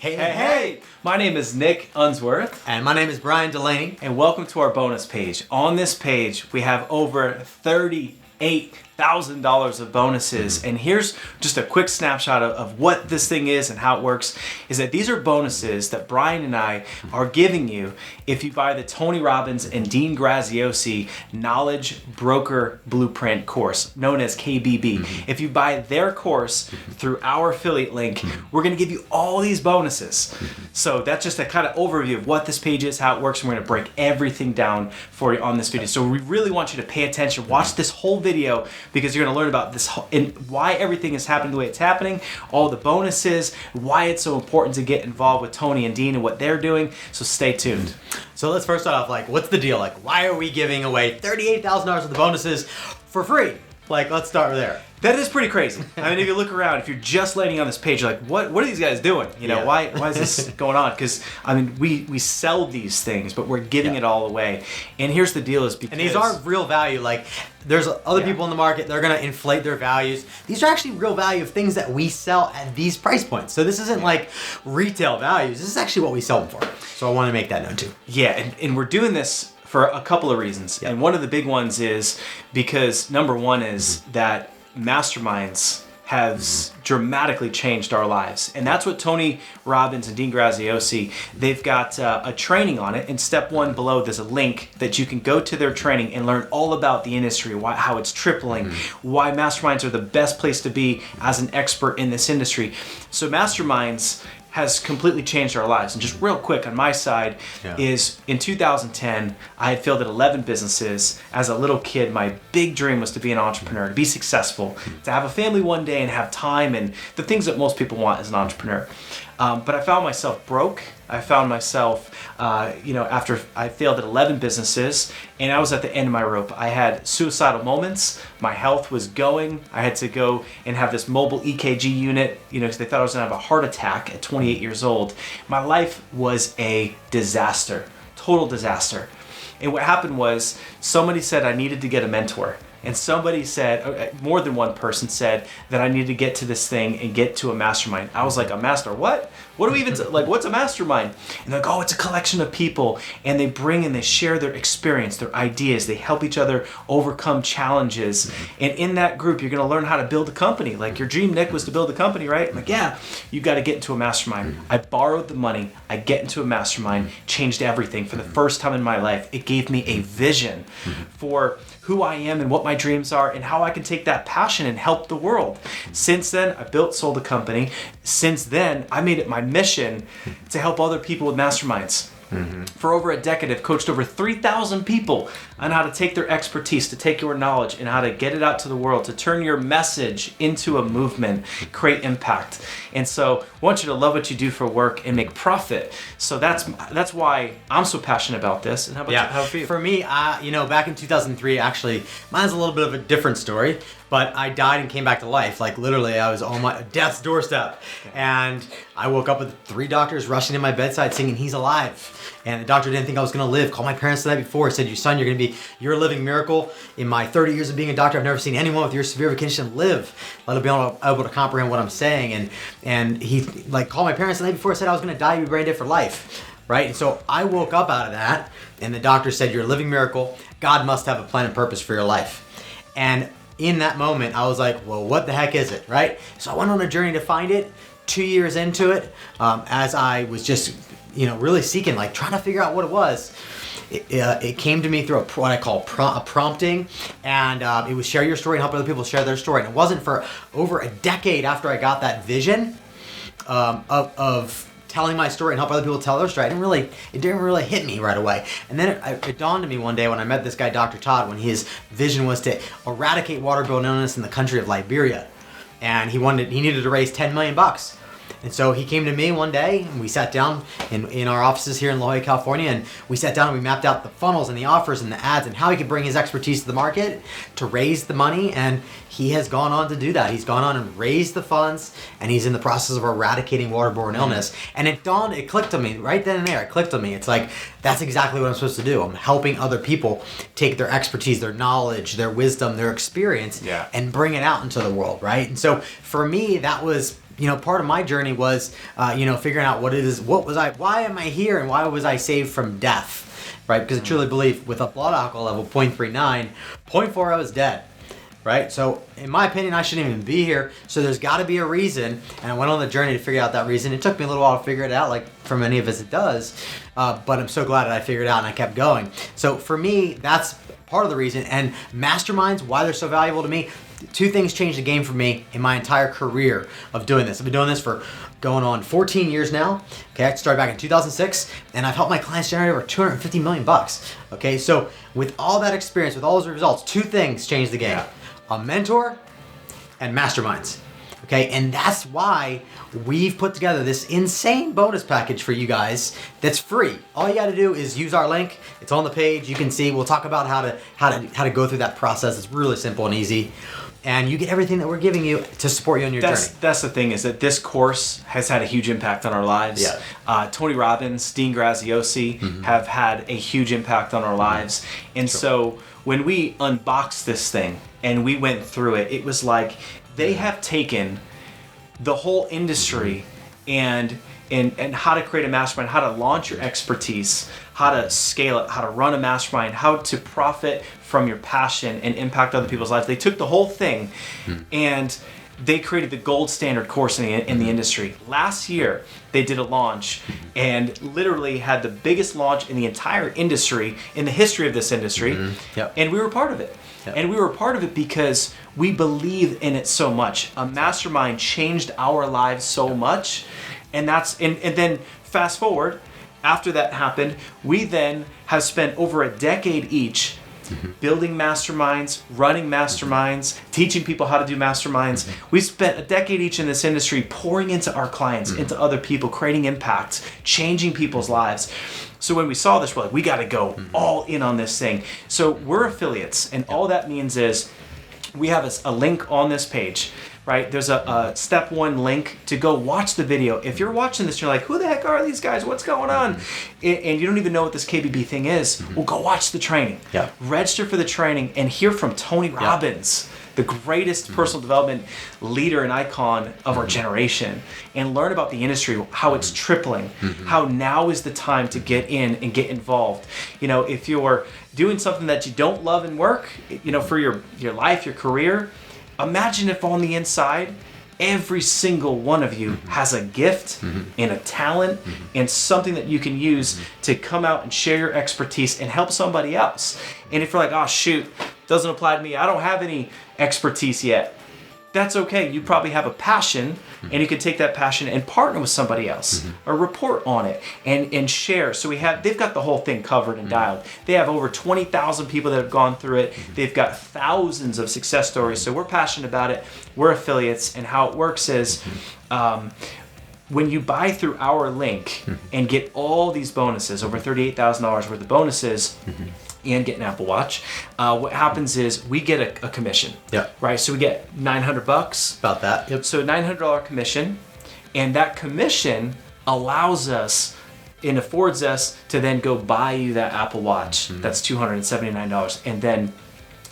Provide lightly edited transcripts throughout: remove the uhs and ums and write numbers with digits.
Hey! My name is Nick Unsworth. And my name is Bryan Dulaney. And welcome to our bonus page. On this page, we have over $38,000 of bonuses. And here's just a quick snapshot of what this thing is and how it works, is that these are bonuses that Bryan and I are giving you if you buy the Tony Robbins and Dean Graziosi Knowledge Broker Blueprint course, known as KBB. If you buy their course through our affiliate link, we're going to give you all these bonuses. So that's just a kind of overview of what this page is, how it works, and we're going to break everything down for you on this video. So we really want you to pay attention, watch this whole video, because you're going to learn about this and why everything is happening the way it's happening, all the bonuses, why it's so important to get involved with Tony and Dean and what they're doing. So stay tuned. So let's first start off, what's the deal? Why are we giving away $38,000 of the bonuses for free? Let's start there. That is pretty crazy. I mean, if you look around, if you're just landing on this page, you're like, what are these guys doing? Why is this going on? Because, I mean, we sell these things, but we're giving it all away. And here's the deal is because... And these are real value. There's other people in the market, they're going to inflate their values. These are actually real value of things that we sell at these price points. So this isn't like retail values. This is actually what we sell them for. So I want to make that known too. Yeah, and we're doing this for a couple of reasons. Yep. And one of the big ones is because number one is that Masterminds has dramatically changed our lives. And that's what Tony Robbins and Dean Graziosi, they've got a training on it. In step one below, there's a link that you can go to their training and learn all about the industry, how it's tripling, why Masterminds are the best place to be as an expert in this industry. So Masterminds has completely changed our lives. And just real quick on my side is in 2010, I had failed at 11 businesses. As a little kid, my big dream was to be an entrepreneur, to be successful, to have a family one day and have time and the things that most people want as an entrepreneur. But I found myself broke. I found myself, after I failed at 11 businesses and I was at the end of my rope. I had suicidal moments. My health was going. I had to go and have this mobile EKG unit, because they thought I was going to have a heart attack at 28 years old. My life was a disaster, total disaster. And what happened was somebody said I needed to get a mentor. And somebody said, more than one person said that I needed to get to this thing and get to a mastermind. I was like, a master, what? What do we even, what's a mastermind? And they're like, oh, it's a collection of people. And they bring and they share their experience, their ideas. They help each other overcome challenges. And in that group, you're going to learn how to build a company. Your dream, Nick, was to build a company, right? I'm like, yeah, you got to get into a mastermind. I borrowed the money. I get into a mastermind, changed everything. For the first time in my life, it gave me a vision for who I am and what my dreams are and how I can take that passion and help the world. Since then, I sold a company. Since then, I made it my mission to help other people with masterminds. For over a decade, I've coached over 3,000 people on how to take their expertise, to take your knowledge and how to get it out to the world, to turn your message into a movement, create impact. And so I want you to love what you do for work and make profit. So that's why I'm so passionate about this. And how about how for you? For me, back in 2003, actually, mine's a little bit of a different story. But I died and came back to life. Literally, I was on my death's doorstep. And I woke up with 3 doctors rushing to my bedside singing, "He's alive." And the doctor didn't think I was going to live. Called my parents the night before. Said, "Your son, you're a living miracle. In my 30 years of being a doctor, I've never seen anyone with your severe condition live, let alone be able to comprehend what I'm saying." And he called my parents the night before, said I was going to die, you'd be brain dead for life. Right? And so I woke up out of that. And the doctor said, "You're a living miracle. God must have a plan and purpose for your life." And in that moment, I was like, well, what the heck is it, right? So I went on a journey to find it. 2 years into it, as I was just, really seeking, trying to figure out what it was, it came to me through what I call a prompting, and it was share your story and help other people share their story. And it wasn't for over a decade after I got that vision of telling my story and help other people tell their story. It didn't really hit me right away. And then it dawned on me one day when I met this guy, Dr. Todd, when his vision was to eradicate waterborne illness in the country of Liberia. And he needed to raise $10 million. And so he came to me one day and we sat down in our offices here in La Jolla, California, and we sat down and we mapped out the funnels and the offers and the ads and how he could bring his expertise to the market to raise the money. And he has gone on to do that. He's gone on and raised the funds, and he's in the process of eradicating waterborne illness. And it clicked on me right then and there. It clicked on me. It's like, that's exactly what I'm supposed to do. I'm helping other people take their expertise, their knowledge, their wisdom, their experience, and bring it out into the world, right? And so for me, that was part of my journey was, figuring out why am I here and why was I saved from death, right? Because I truly believe with a blood alcohol level 0.39, 0.40 is dead. Right? So, in my opinion, I shouldn't even be here. So, there's got to be a reason. And I went on the journey to figure out that reason. It took me a little while to figure it out, like for many of us it does. But I'm so glad that I figured it out and I kept going. So, for me, that's part of the reason. And masterminds, why they're so valuable to me, two things changed the game for me in my entire career of doing this. I've been doing this for going on 14 years now. Okay, I started back in 2006, and I've helped my clients generate over $250 million. Okay, so with all that experience, with all those results, two things changed the game. A mentor and masterminds. Okay, and that's why we've put together this insane bonus package for you guys that's free. All you got to do is use our link. It's on the page. You can see. We'll talk about how to go through that process. It's really simple and easy. And you get everything that we're giving you to support you on your journey. That's the thing, is that this course has had a huge impact on our lives. Yeah. Tony Robbins, Dean Graziosi have had a huge impact on our lives. And so when we unboxed this thing and we went through it, it was like they have taken the whole industry and how to create a mastermind, how to launch your expertise, how to scale it, how to run a mastermind, how to profit from your passion and impact other people's lives. They took the whole thing and they created the gold standard course in the industry. Last year, they did a launch and literally had the biggest launch in the entire industry, in the history of this industry. And we were part of it. And we were part of it because we believe in it so much. A mastermind changed our lives so much. And then fast forward, after that happened, we then have spent over a decade each building masterminds, running masterminds, teaching people how to do masterminds. We spent a decade each in this industry pouring into our clients, into other people, creating impact, changing people's lives. So when we saw this, we're like, we got to go all in on this thing. So we're affiliates, and all that means is we have a link on this page. Right? There's a step one link to go watch the video. If you're watching this, you're like, who the heck are these guys? What's going on? And you don't even know what this KBB thing is. Well, go watch the training. Register for the training and hear from Tony Robbins, the greatest personal development leader and icon of our generation, and learn about the industry, how it's tripling, how now is the time to get in and get involved. If you're doing something that you don't love in work, for your life, your career, imagine if on the inside, every single one of you has a gift and a talent and something that you can use to come out and share your expertise and help somebody else. And if you're like, oh shoot, doesn't apply to me, I don't have any expertise yet. That's okay. You probably have a passion, and you can take that passion and partner with somebody else or report on it and share. So they've got the whole thing covered and dialed. They have over 20,000 people that have gone through it. They've got thousands of success stories. So we're passionate about it. We're affiliates, and how it works is when you buy through our link and get all these bonuses, over $38,000 worth of bonuses, and get an Apple Watch, what happens is we get a commission. Right? So we get $900. About that. So $900 commission, and that commission allows us and affords us to then go buy you that Apple Watch. That's $279. And then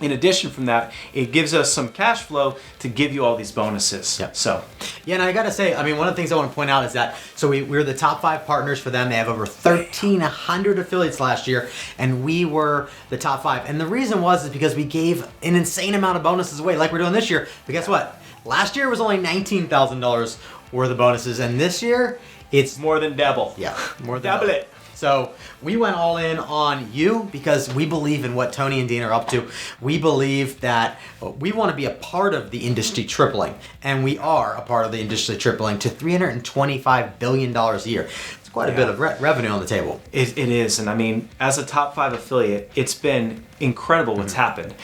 in addition from that, it gives us some cash flow to give you all these bonuses. And I gotta say, one of the things I want to point out is that, so we're the top 5 partners for them. They have over 1,300 affiliates last year, and we were the top 5. And the reason is because we gave an insane amount of bonuses away, like we're doing this year. But guess what? Last year was only $19,000 worth of bonuses, and this year it's more than double. More than double it. So we went all in on you because we believe in what Tony and Dean are up to. We believe that we want to be a part of the industry tripling, and we are a part of the industry tripling to $325 billion a year. It's quite a bit of revenue on the table. It is, and as a top 5 affiliate, it's been incredible what's happened.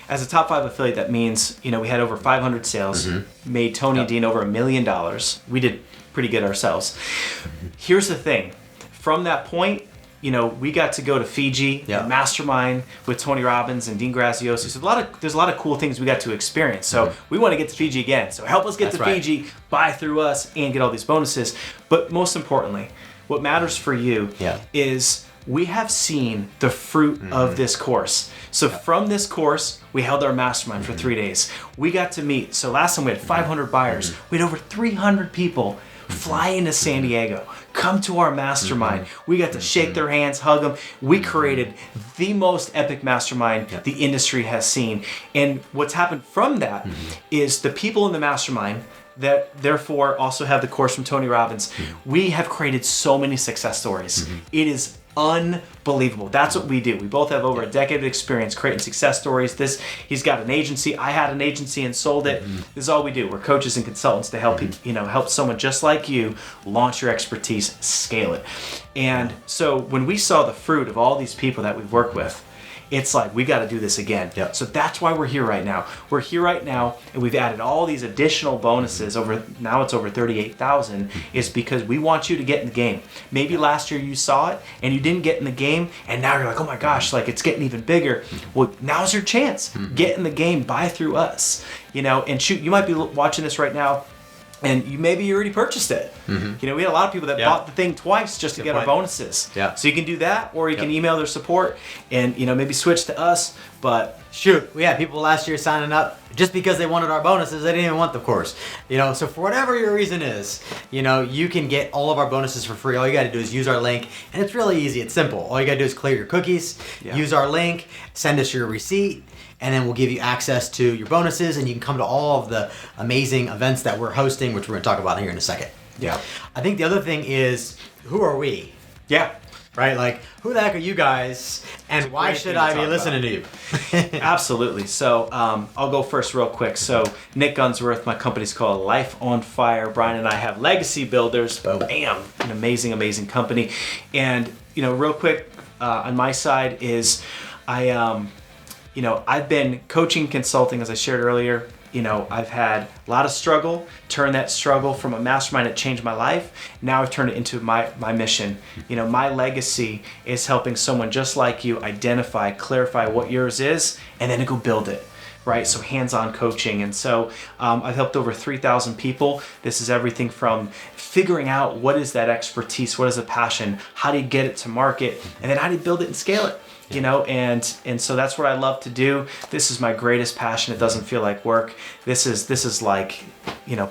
As a top 5 affiliate, that means we had over 500 sales, made Tony and Dean over $1 million. We did pretty good ourselves. Here's the thing. From that point, we got to go to Fiji, Mastermind with Tony Robbins and Dean Graziosi. So there's a lot of cool things we got to experience. So we want to get to Fiji again. So help us get to Fiji, buy through us, and get all these bonuses. But most importantly, what matters for you is we have seen the fruit of this course. So from this course, we held our mastermind for 3 days. We got to meet. So last time we had 500 buyers. We had over 300 people fly into San Diego, come to our mastermind. We got to shake their hands, hug them. We created the most epic mastermind the industry has seen. And what's happened from that is the people in the mastermind that therefore also have the course from Tony Robbins. We have created so many success stories. It is unbelievable. That's what we do. We both have over a decade of experience creating success stories. He's got an agency. I had an agency and sold it. This is all we do. We're coaches and consultants to help help someone just like you launch your expertise, scale it. And so when we saw the fruit of all these people that we've worked with, it's like, we got to do this again. So that's why we're here right now. We're here right now, and we've added all these additional bonuses. Now it's over 38,000. Is because we want you to get in the game. Maybe last year you saw it and you didn't get in the game, and now you're like, oh my gosh, like it's getting even bigger. Well, now's your chance. Get in the game. Buy through us. And shoot, you might be watching this right now, and maybe you already purchased it. We had a lot of people that bought the thing twice just to get our bonuses. So you can do that, or you can email their support and maybe switch to us. But shoot, we had people last year signing up just because they wanted our bonuses. They didn't even want the course. So for whatever your reason is, you can get all of our bonuses for free. All you got to do is use our link, and it's really easy. It's simple. All you got to do is clear your cookies, use our link, send us your receipt, and then we'll give you access to your bonuses, and you can come to all of the amazing events that we're hosting, which we're going to talk about here in a second. I think the other thing is, who are we? Right? Like, who the heck are you guys, and why should I be listening to you? Absolutely. So I'll go first real quick. So Nick Unsworth, my company's called Life on Fire. Bryan and I have Legacy Builders. Bam! An amazing, amazing company. And, real quick, on my side is I've been coaching, consulting, as I shared earlier. I've had a lot of struggle, turned that struggle from a mastermind that changed my life. Now I've turned it into my mission. My legacy is helping someone just like you identify, clarify what yours is, and then to go build it. Right? So hands-on coaching. And so I've helped over 3,000 people. This is everything from figuring out what is that expertise, what is a passion, how do you get it to market, and then how do you build it and scale it? And so that's what I love to do. This is my greatest passion. It doesn't feel like work. This is like,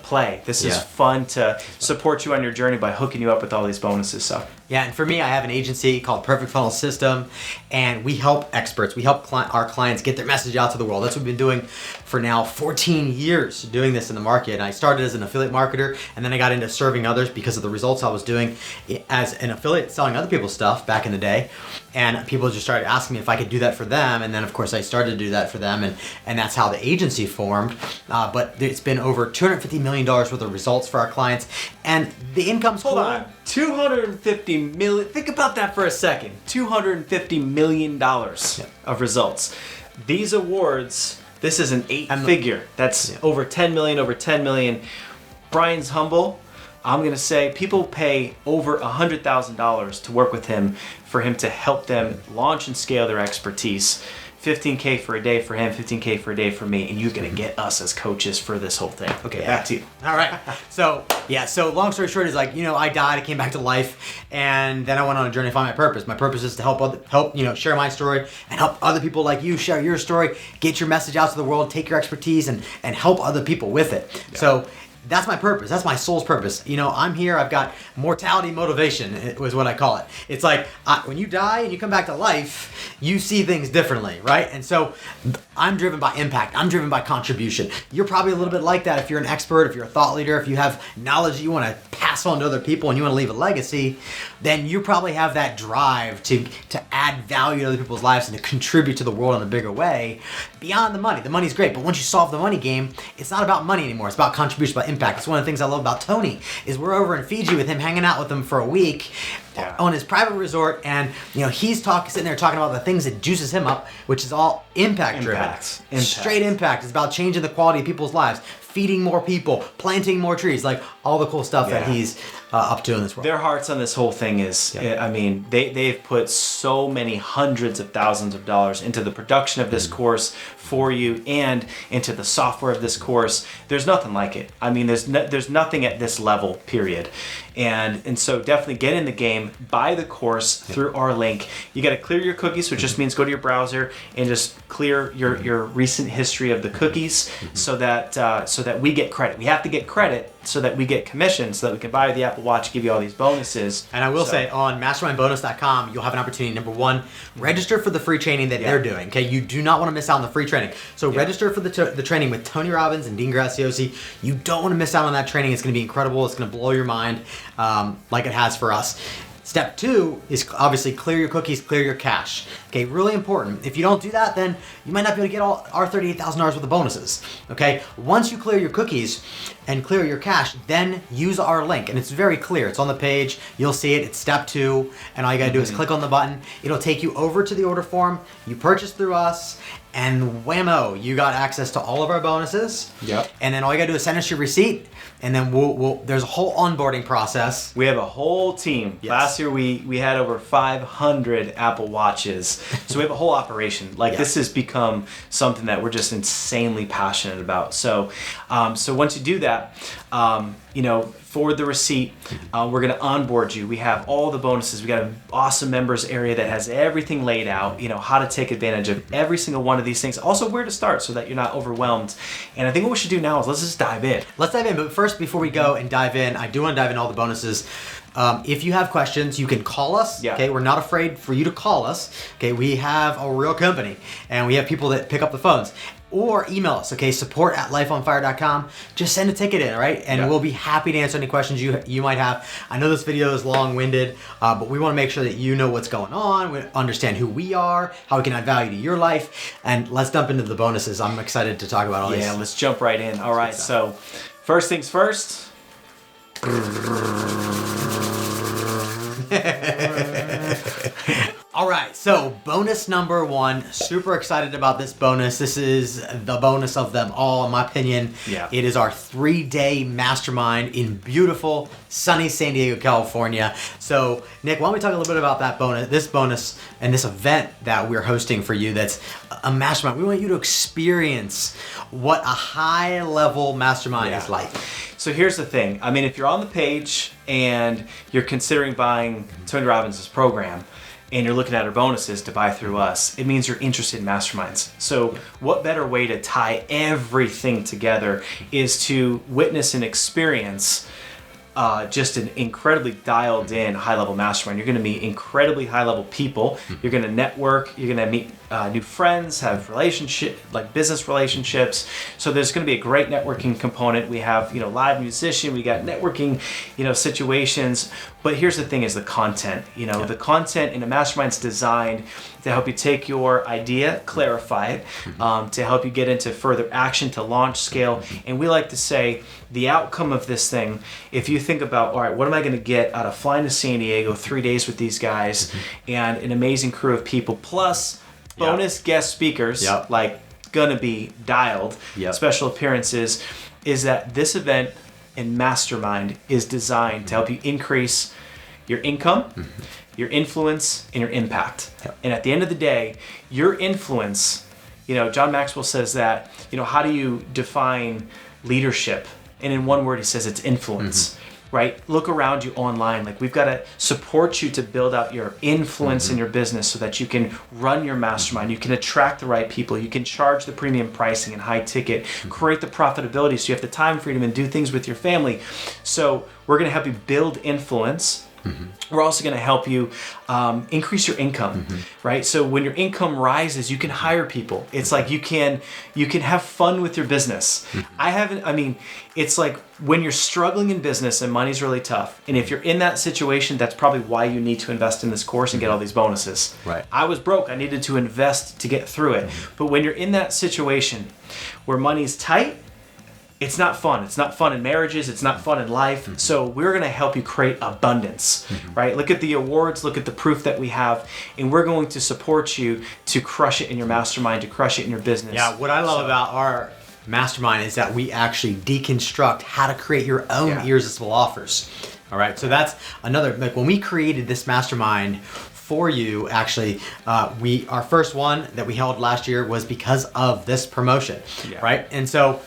play. This is fun to support you on your journey by hooking you up with all these bonuses. So and for me, I have an agency called Perfect Funnel System, and we help experts. We help our clients get their message out to the world. That's what we've been doing for now 14 years, doing this in the market. And I started as an affiliate marketer, and then I got into serving others because of the results I was doing as an affiliate, selling other people's stuff back in the day. And people just started asking me if I could do that for them. And then, of course, I started to do that for them. And that's how the agency formed. But it's been over $250 million worth of results for our clients. And the income's cool. Hold on. $250 million. Think about that for a second. $250 million of results. These awards, this is an 8-figure. That's over 10 million, over 10 million. Bryan's humble. I'm going to say people pay over $100,000 to work with him for him to help them launch and scale their expertise. $15K for a day for him, $15K for a day for me, and you're going to get us as coaches for this whole thing. Okay, back to you. All right. So long story short is I died, I came back to life, and then I went on a journey to find my purpose. My purpose is to help share my story and help other people like you share your story, get your message out to the world, take your expertise and help other people with it. Yeah. So that's my purpose. That's my soul's purpose. I'm here. I've got mortality motivation, is what I call it. It's like when you die and you come back to life, you see things differently, right? And so I'm driven by impact. I'm driven by contribution. You're probably a little bit like that if you're an expert, if you're a thought leader, if you have knowledge that you want to pass on to other people and you want to leave a legacy, then you probably have that drive to add value to other people's lives and to contribute to the world in a bigger way beyond the money. The money's great, but once you solve the money game, it's not about money anymore. It's about contribution, about impact. It's one of the things I love about Tony is we're over in Fiji with him, hanging out with him for a week on his private resort, and he's sitting there talking about the things that juices him up, which is all impact driven. Straight impact. It's about changing the quality of people's lives, feeding more people, planting more trees, like all the cool stuff that he's up to in this world. Their hearts on this whole thing is, I mean, they've put so many hundreds of thousands of dollars into the production of this course for you and into the software of this course. There's nothing like it. I mean, there's nothing at this level, period. And so definitely get in the game, buy the course through our link. You got to clear your cookies, which just means go to your browser and just clear your recent history of the cookies so that we get credit. We have to get credit so that we get commission, so that we can buy the Apple Watch, give you all these bonuses. And I will say on mastermindbonus.com, you'll have an opportunity. Number one, register for the free training that they're doing. Okay, you do not want to miss out on the free training. So register for the training with Tony Robbins and Dean Graziosi. You don't want to miss out on that training. It's going to be incredible. It's going to blow your mind, like it has for us. Step 2 is obviously clear your cookies, clear your cache. Okay, really important. If you don't do that, then you might not be able to get all our $38,000 worth of bonuses. Okay, once you clear your cookies and clear your cache, then use our link. And it's very clear. It's on the page. You'll see it. It's step 2. And all you got to do is click on the button. It'll take you over to the order form. You purchase through us. And whammo, you got access to all of our bonuses. Yep. And then all you gotta do is send us your receipt, and then we'll there's a whole onboarding process. We have a whole team. Yes. Last year we had over 500 Apple Watches. So we have a whole operation. Like this has become something that we're just insanely passionate about. So so once you do that, forward the receipt. We're going to onboard you. We have all the bonuses. We got an awesome members area that has everything laid out, how to take advantage of every single one of these things. Also where to start so that you're not overwhelmed. And I think what we should do now is let's just dive in. Let's dive in. But first, before we go and dive in, I do want to dive in all the bonuses. If you have questions, you can call us. Yeah. Okay, we're not afraid for you to call us. Okay, we have a real company, and we have people that pick up the phones. Or email us, okay, support@lifeonfire.com. Just send a ticket in, all right? And we'll be happy to answer any questions you might have. I know this video is long-winded, but we want to make sure that you know what's going on, we understand who we are, how we can add value to your life, and let's dump into the bonuses. I'm excited to talk about all these. Yeah, let's jump right in. All right, so first things first. All right, so bonus number 1. Super excited about this bonus. This is the bonus of them all, in my opinion. Yeah. It is our 3-day mastermind in beautiful, sunny San Diego, California. So, Nick, why don't we talk a little bit about that bonus, and this event that we're hosting for you that's a mastermind. We want you to experience what a high-level mastermind is like. So here's the thing. I mean, if you're on the page and you're considering buying Tony Robbins' program, and you're looking at our bonuses to buy through us, it means you're interested in masterminds. So what better way to tie everything together is to witness and experience just an incredibly dialed in high-level mastermind. You're going to meet incredibly high-level people. You're going to network. You're going to meet new friends, have business relationships. So there's going to be a great networking component. We have live musician. We got networking situations. But here's the thing: is the content. The content in a mastermind's designed to help you take your idea, clarify it, to help you get into further action, to launch, scale. And we like to say the outcome of this thing, if you think about, all right, what am I going to get out of flying to San Diego 3 days with these guys and an amazing crew of people, plus bonus guest speakers, gonna be dialed, special appearances, is that this event and mastermind is designed to help you increase your income, your influence, and your impact. And at the end of the day, your influence, John Maxwell says that, how do you define leadership? And in one word, he says it's influence. Right? Look around you online. We've got to support you to build out your influence in your business so that you can run your mastermind. You can attract the right people. You can charge the premium pricing and high ticket, create the profitability so you have the time freedom and do things with your family. So we're going to help you build influence. We're also going to help you increase your income, right? So when your income rises, you can hire people. It's like you can have fun with your business. It's like when you're struggling in business and money's really tough, and if you're in that situation, that's probably why you need to invest in this course and get all these bonuses. Right. I was broke. I needed to invest to get through it. But when you're in that situation where money's tight, it's not fun. It's not fun in marriages. It's not fun in life. So we're going to help you create abundance, right? Look at the awards. Look at the proof that we have. And we're going to support you to crush it in your mastermind, to crush it in your business. Yeah, what I love about our mastermind is that we actually deconstruct how to create your own irresistible offers. All right, so that's another, like when we created this mastermind for you, actually, our first one that we held last year was because of this promotion, right? And so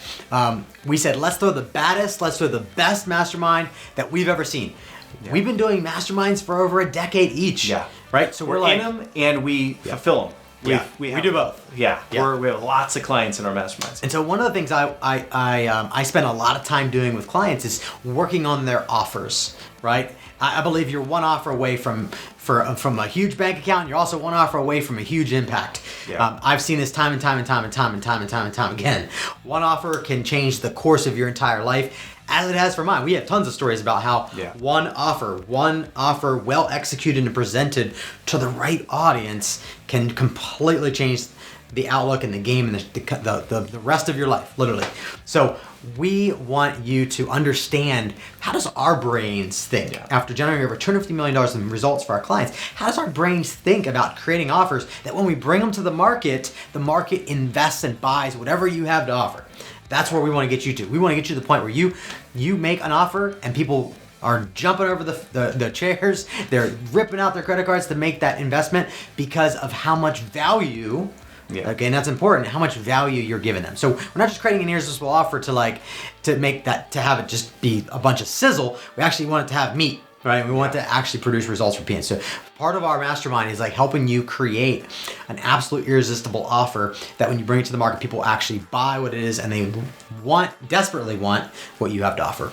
we said, let's throw the best mastermind that we've ever seen. Yeah. We've been doing masterminds for over a decade each, right? So we're like, in them and we fulfill them. We do both. Yeah. We have lots of clients in our masterminds. And so one of the things I spend a lot of time doing with clients is working on their offers, right? I believe you're one offer away from a huge bank account. You're also one offer away from a huge impact. Yeah. I've seen this time and time again. One offer can change the course of your entire life, as it has for mine. We have tons of stories about how one offer well executed and presented to the right audience can completely change the outlook and the game and the rest of your life, literally. So we want you to understand, how does our brains think? After generating over $250 million in results for our clients, how does our brains think about creating offers that when we bring them to the market invests and buys whatever you have to offer? That's where we want to get you to. We want to get you to the point where you make an offer and people are jumping over the chairs. They're ripping out their credit cards to make that investment because of how much value. Okay, and that's important. How much value you're giving them. So we're not just creating an irresistible offer to have it just be a bunch of sizzle. We actually want it to have meat, right? We want it to actually produce results for PN. So part of our mastermind is like helping you create an absolute irresistible offer that when you bring it to the market, people actually buy what it is and they desperately want what you have to offer.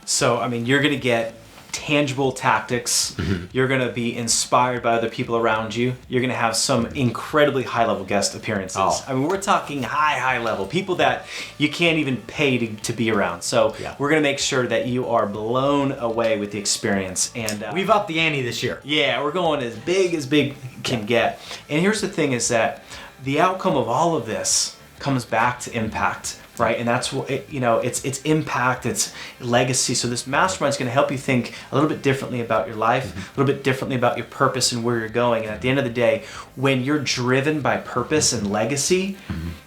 So, I mean, you're going to get tangible tactics. You're going to be inspired by other people around you. You're going to have some incredibly high-level guest appearances. I mean, we're talking high level, people that you can't even pay to be around. So we're going to make sure that you are blown away with the experience. And we've upped the ante this year. Yeah, we're going as big can get. And here's the thing is that the outcome of all of this comes back to impact. Right, and that's what it's impact, it's legacy. So this mastermind is going to help you think a little bit differently about your life, a little bit differently about your purpose and where you're going. And at the end of the day, when you're driven by purpose and legacy,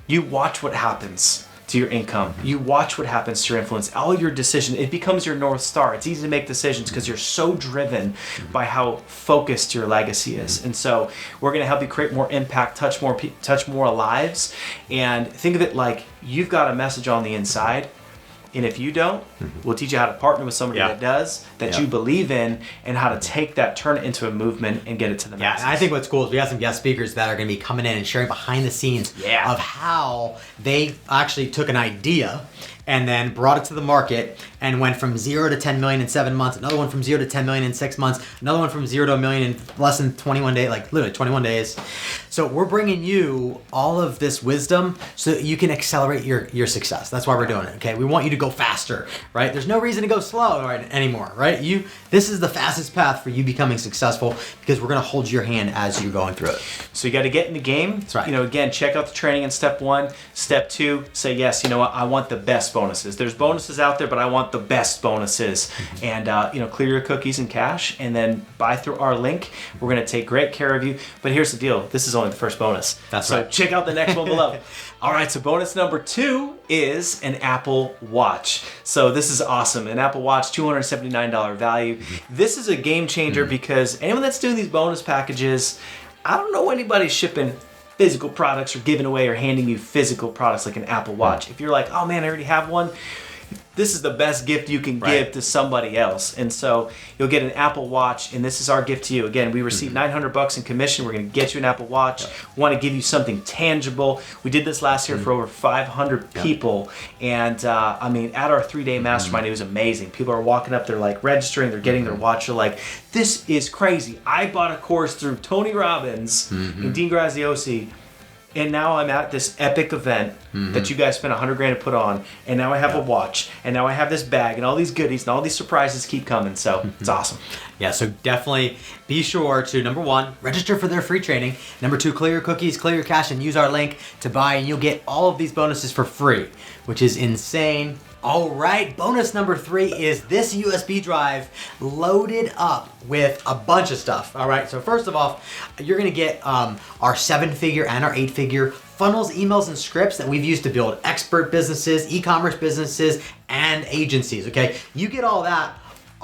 you watch what happens to your income. You watch what happens to your influence. All your decisions, it becomes your North Star. It's easy to make decisions because you're so driven by how focused your legacy is. And so we're going to help you create more impact, touch more lives, and think of it like you've got a message on the inside. And if you don't, we'll teach you how to partner with somebody that does, that you believe in, and how to take that, turn it into a movement, and get it to the masses. Yeah, and I think what's cool is we have some guest speakers that are going to be coming in and sharing behind the scenes of how they actually took an idea and then brought it to the market and went from 0 to 10 million in 7 months, another one from 0 to 10 million in 6 months, another one from 0 to a million in less than 21 days, like literally 21 days. So we're bringing you all of this wisdom so that you can accelerate your success. That's why we're doing it, okay? We want you to go faster, right? There's no reason to go slow anymore, right? This is the fastest path for you becoming successful because we're going to hold your hand as you're going through it. So you got to get in the game. That's right. Again, check out the training in step 1. Step 2, say, yes, you know what? I want the best bonuses. There's bonuses out there, but I want the best bonuses. And, clear your cookies and cash and then buy through our link. We're going to take great care of you. But here's the deal. This is only the first bonus. That's right. So check out the next one below. All right, so bonus number 2 is an Apple Watch. So this is awesome. An Apple Watch, $279 value. This is a game changer because anyone that's doing these bonus packages, I don't know anybody shipping physical products or giving away or handing you physical products like an Apple Watch. If you're like, oh man, I already have one, this is the best gift you can give to somebody else. And so you'll get an Apple Watch, and this is our gift to you. Again, we received $900 in commission. We're going to get you an Apple Watch. We want to give you something tangible. We did this last year for over 500 people. And at our 3-day mastermind, it was amazing. People are walking up, they're like registering, they're getting their watch. They're like, this is crazy. I bought a course through Tony Robbins and Dean Graziosi, and now I'm at this epic event that you guys spent $100,000 to put on, and now I have a watch, and now I have this bag, and all these goodies, and all these surprises keep coming. So it's awesome. Yeah, so definitely be sure to, number 1, register for their free training. Number 2, clear your cookies, clear your cache, and use our link to buy, and you'll get all of these bonuses for free, which is insane. All right, bonus number 3 is this USB drive loaded up with a bunch of stuff. All right, so first of all, you're gonna get our 7-figure and our 8-figure funnels, emails, and scripts that we've used to build expert businesses, e-commerce businesses, and agencies, okay? You get all that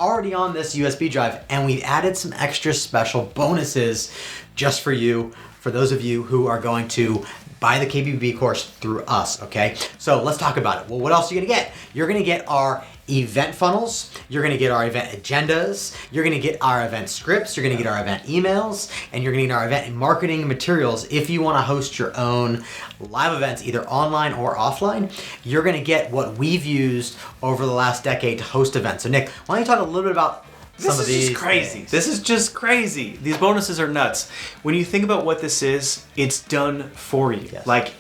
already on this USB drive, and we've added some extra special bonuses just for you, for those of you who are going to buy the KBB course through us, okay? So let's talk about it. Well, what else are you gonna get? You're gonna get our event funnels, you're gonna get our event agendas, you're gonna get our event scripts, you're gonna get our event emails, and you're gonna get our event marketing materials. If you wanna host your own live events, either online or offline, you're gonna get what we've used over the last decade to host events. So Nick, why don't you talk a little bit about some of these? This is just crazy. This is just crazy. These bonuses are nuts. When you think about what this is, it's done for you. Yes. Like,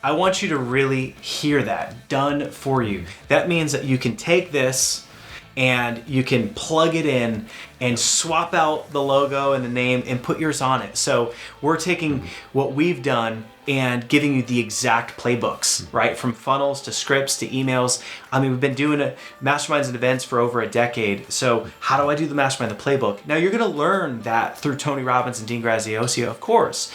I want you to really hear that. Done for you. That means that you can take this and you can plug it in and swap out the logo and the name and put yours on it. So we're taking what we've done and giving you the exact playbooks, right? From funnels to scripts to emails. I mean, we've been doing masterminds and events for over a decade. So how do I do the mastermind, the playbook? Now you're gonna learn that through Tony Robbins and Dean Graziosi, of course.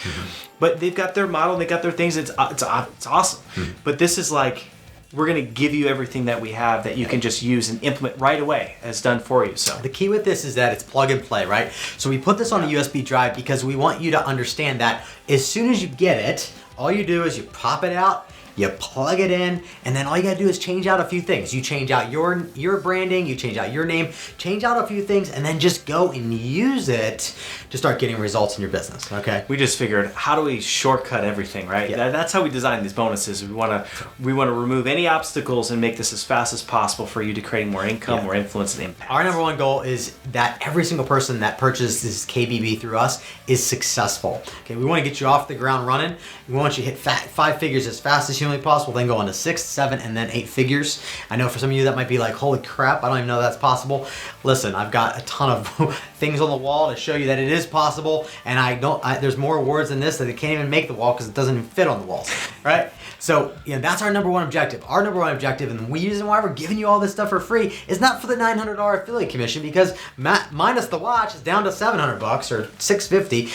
But they've got their model, they got their things, it's awesome. But this is like, we're gonna give you everything that we have that you can just use and implement right away as done for you. So the key with this is that it's plug and play, right? So we put this on a USB drive because we want you to understand that as soon as you get it, all you do is you pop it out, you plug it in, and then all you gotta do is change out a few things. You change out your branding, you change out your name, change out a few things, and then just go and use it to start getting results in your business, okay? we just figured, how do we shortcut everything, right? Yeah. That's how we design these bonuses. We wanna remove any obstacles and make this as fast as possible for you to create more income, more influence, and impact. Our number one goal is that every single person that purchases KBB through us is successful. Okay, we want to get you off the ground running. We want you to hit 5 figures as fast as humanly possible, then go on to 6, 7, and then 8 figures. I know for some of you that might be like, holy crap, I don't even know that's possible. Listen, I've got a ton of things on the wall to show you that it is possible, and there's more words than this that it can't even make the wall because it doesn't even fit on the walls, right? So, that's our number one objective. Our number one objective, and the reason why we're giving you all this stuff for free, is not for the $900 affiliate commission, because minus the watch is down to $700 or $650,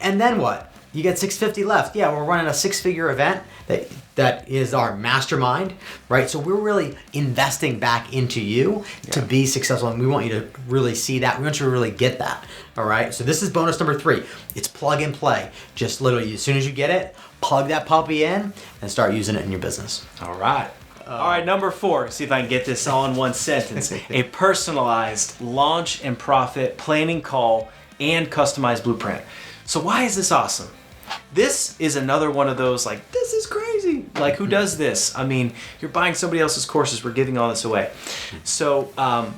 and then what? You get $650 left. Yeah, we're running a 6-figure event that is our mastermind, right? So we're really investing back into you to be successful, and we want you to really see that. We want you to really get that, all right? So this is bonus number 3. It's plug and play. Just literally, as soon as you get it, plug that puppy in and start using it in your business. All right. All right, number 4. See if I can get this all in one sentence. A personalized launch and profit planning call and customized blueprint. So why is this awesome? This is another one of those, like, this is crazy. Like, who does this? I mean, you're buying somebody else's courses. We're giving all this away. So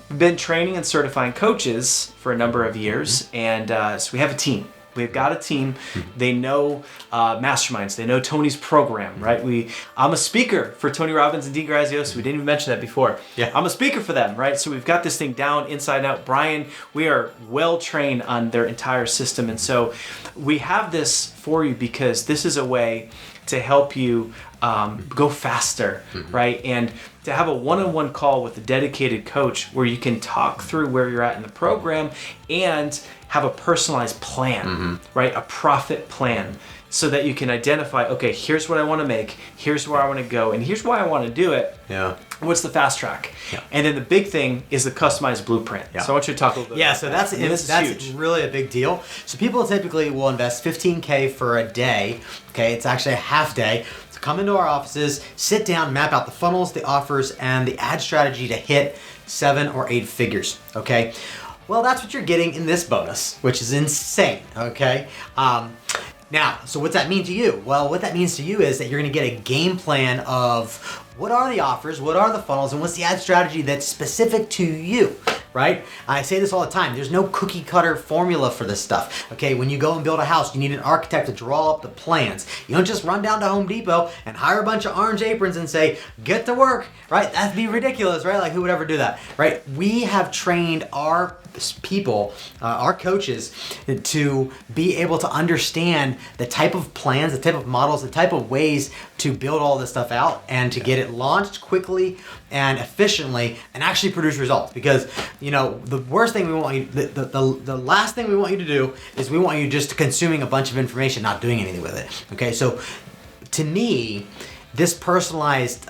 we've been training and certifying coaches for a number of years, and so we have a team. We've got a team. They know Masterminds. They know Tony's program, right? I'm a speaker for Tony Robbins and Dean Graziosi. We didn't even mention that before. Yeah. I'm a speaker for them, right? So we've got this thing down inside and out. Bryan, we are well trained on their entire system. And so we have this for you because this is a way to help you go faster, right? And to have a one-on-one call with a dedicated coach where you can talk through where you're at in the program and have a personalized plan, right? A profit plan, so that you can identify, okay, here's what I want to make, here's where I want to go, and here's why I want to do it. Yeah. What's the fast track? Yeah. And then the big thing is the customized blueprint. Yeah. So I want you to talk a little bit about so that. that's huge. really a big deal. So people typically will invest $15K for a day. Okay, it's actually a half day. So come into our offices, sit down, map out the funnels, the offers, and the ad strategy to hit 7 or 8 figures. Okay. Well, that's what you're getting in this bonus, which is insane. Okay. Now, so what's that mean to you? Well, what that means to you is that you're going to get a game plan of what are the offers, what are the funnels, and what's the ad strategy that's specific to you, right? I say this all the time. There's no cookie cutter formula for this stuff, okay? When you go and build a house, you need an architect to draw up the plans. You don't just run down to Home Depot and hire a bunch of orange aprons and say, get to work, right? That'd be ridiculous, right? Like, who would ever do that, right? We have trained our people, our coaches, to be able to understand the type of plans, the type of models, the type of ways to build all this stuff out and to get it launched quickly and efficiently and actually produce results. Because, the worst thing we want you, the last thing we want you to do is we want you just consuming a bunch of information, not doing anything with it. Okay, so to me, this personalized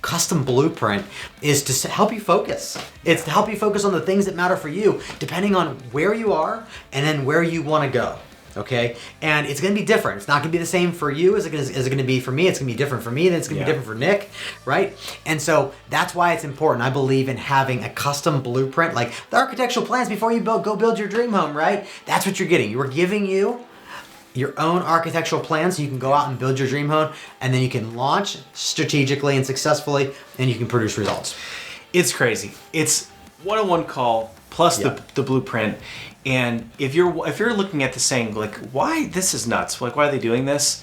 custom blueprint is to help you focus. It's to help you focus on the things that matter for you, depending on where you are and then where you want to go. Okay, and it's going to be different. It's not going to be the same for you as it going to be for me. It's going to be different for me, and it's going to be different for Nick, right? And so that's why it's important. I believe in having a custom blueprint, like the architectural plans before you go build your dream home, right? That's what you're getting. We're giving you your own architectural plan so you can go out and build your dream home, and then you can launch strategically and successfully, and you can produce results. It's crazy. It's one-on-one call plus the blueprint. And if you're looking at this saying, like, why this is nuts, like, why are they doing this?